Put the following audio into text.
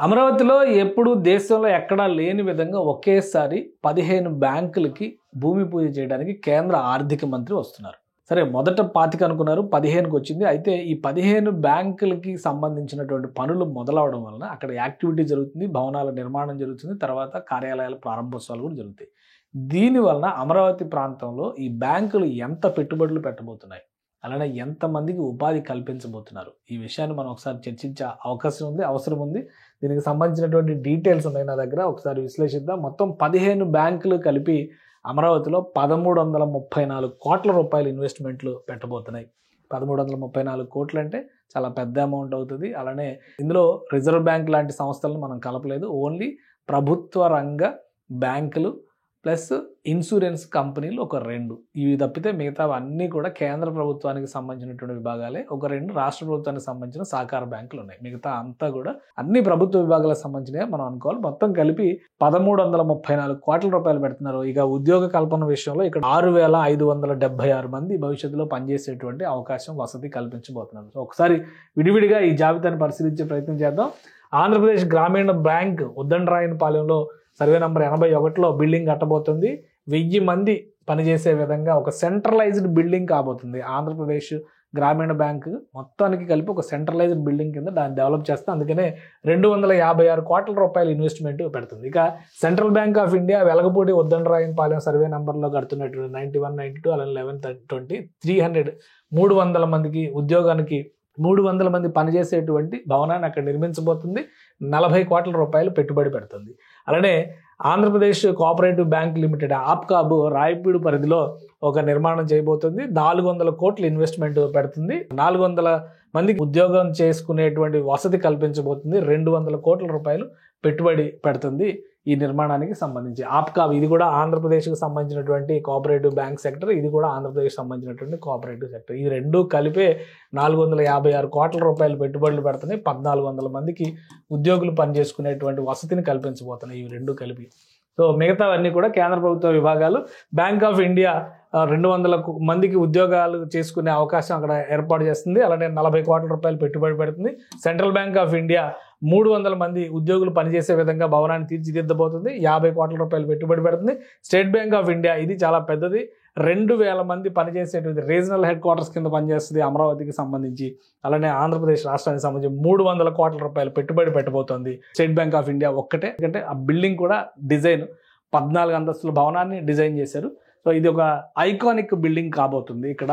అమరావతిలో ఎప్పుడు దేశంలో ఎక్కడా లేని విధంగా ఒకేసారి 15 బ్యాంకులకి భూమి పూజ చేయడానికి కేంద్ర ఆర్థిక మంత్రి వస్తున్నారు. సరే, మొదట 25 అనుకున్నారు, 15కి వచ్చింది. అయితే ఈ 15 బ్యాంకులకి సంబంధించినటువంటి పనులు మొదలవడం వలన అక్కడ యాక్టివిటీ జరుగుతుంది, భవనాల నిర్మాణం జరుగుతుంది, తర్వాత కార్యాలయాల ప్రారంభోత్సవాలు కూడా జరుగుతాయి. దీనివలన అమరావతి ప్రాంతంలో ఈ బ్యాంకులు ఎంత పెట్టుబడులు పెట్టబోతున్నాయి, అలానే ఎంతమందికి ఉపాధి కల్పించబోతున్నారు, ఈ విషయాన్ని మనం ఒకసారి చర్చించే అవసరం ఉంది. దీనికి సంబంధించినటువంటి డీటెయిల్స్ ఉన్నాయి నా దగ్గర, ఒకసారి విశ్లేషిద్దాం. మొత్తం 15 బ్యాంకులు కలిపి అమరావతిలో 1334 కోట్ల రూపాయల ఇన్వెస్ట్మెంట్లు పెట్టబోతున్నాయి. 1334 కోట్లు అంటే చాలా పెద్ద అమౌంట్ అవుతుంది. అలానే ఇందులో రిజర్వ్ బ్యాంక్ లాంటి సంస్థలను మనం కలపలేదు. ఓన్లీ ప్రభుత్వ రంగ బ్యాంకులు ప్లస్ ఇన్సూరెన్స్ కంపెనీలు ఒక 2, ఇవి తప్పితే మిగతా అన్నీ కూడా కేంద్ర ప్రభుత్వానికి సంబంధించినటువంటి విభాగాలే. ఒక 2 రాష్ట్ర ప్రభుత్వానికి సంబంధించిన సహకార బ్యాంకులు ఉన్నాయి. మిగతా అంతా కూడా అన్ని ప్రభుత్వ విభాగాలకు సంబంధించినవి మనం అనుకోవాలి. మొత్తం కలిపి 1334 కోట్ల రూపాయలు పెడుతున్నారు. ఇక ఉద్యోగ కల్పన విషయంలో ఇక్కడ 6576 మంది భవిష్యత్తులో పనిచేసేటువంటి అవకాశం, వసతి కల్పించబోతున్నారు. సో ఒకసారి విడివిడిగా ఈ జాబితాను పరిశీలించే ప్రయత్నం చేద్దాం. ఆంధ్రప్రదేశ్ గ్రామీణ బ్యాంక్ ఉద్దండరాయనపాలెంలో సర్వే నంబర్ 81లో బిల్డింగ్ కట్టబోతుంది. 1000 మంది పనిచేసే విధంగా ఒక సెంట్రలైజ్డ్ బిల్డింగ్ కాబోతుంది. ఆంధ్రప్రదేశ్ గ్రామీణ బ్యాంక్ మొత్తానికి కలిపి ఒక సెంట్రలైజ్డ్ బిల్డింగ్ కింద దాన్ని డెవలప్ చేస్తే అందుకనే 256 కోట్ల రూపాయల ఇన్వెస్ట్మెంట్ పెడుతుంది. ఇక central bank of India Velagapudi Uddandarayunipalem survey నంబర్లో కడుతున్నటువంటి 91, 92 అలానే 11, 20, 300 మందికి ఉద్యోగానికి 300 మంది పనిచేసేటువంటి భవనాన్ని అక్కడ నిర్మించబోతుంది. 40 కోట్ల రూపాయలు పెట్టుబడి పెడుతుంది. అలానే Andhra Pradesh cooperative bank limited APCOB Rayapudi పరిధిలో ఒక నిర్మాణం చేయబోతుంది. 400 కోట్ల ఇన్వెస్ట్మెంట్ పెడుతుంది. 400 మందికి ఉద్యోగం చేసుకునేటువంటి వసతి కల్పించబోతుంది. 200 కోట్ల రూపాయలు పెట్టుబడి పెడుతుంది ఈ నిర్మాణానికి సంబంధించి. ఆప్కాబ్ ఇది కూడా ఆంధ్రప్రదేశ్కి సంబంధించినటువంటి కోఆపరేటివ్ బ్యాంక్ సెక్టర్, ఇది కూడా ఆంధ్రప్రదేశ్కి సంబంధించినటువంటి కోఆపరేటివ్ సెక్టర్. ఈ రెండు కలిపే 456 కోట్ల రూపాయలు పెట్టుబడులు పెడుతున్నాయి. 1400 మందికి ఉద్యోగులు పనిచేసుకునేటువంటి వసతిని కల్పించబోతున్నాయి ఇవి రెండు కలిపి. సో మిగతావన్నీ కూడా కేంద్ర ప్రభుత్వ విభాగాలు. బ్యాంక్ ఆఫ్ ఇండియా 200 మందికి ఉద్యోగాలు చేసుకునే అవకాశం అక్కడ ఏర్పాటు చేస్తుంది. అలానే 40 కోట్ల రూపాయలు పెట్టుబడి పెడుతుంది. సెంట్రల్ బ్యాంక్ ఆఫ్ ఇండియా 300 మంది ఉద్యోగులు పనిచేసే విధంగా భవనాన్ని తీర్చిదిద్దబోతుంది. 50 కోట్ల రూపాయలు పెట్టుబడి పెడుతుంది. స్టేట్ బ్యాంక్ ఆఫ్ ఇండియా ఇది చాలా పెద్దది. 2000 మంది పనిచేసేటువంటి రీజనల్ హెడ్ క్వార్టర్స్ కింద పనిచేస్తుంది అమరావతికి సంబంధించి. అలానే ఆంధ్రప్రదేశ్ రాష్ట్రానికి సంబంధించి 300 కోట్ల రూపాయలు పెట్టుబడి పెట్టబోతోంది స్టేట్ బ్యాంక్ ఆఫ్ ఇండియా ఒక్కటే. ఎందుకంటే ఆ బిల్డింగ్ కూడా డిజైన్ 14 అంతస్తుల భవనాన్ని డిజైన్ చేశారు. సో ఇది ఒక ఐకానిక్ బిల్డింగ్ కాబోతుంది. ఇక్కడ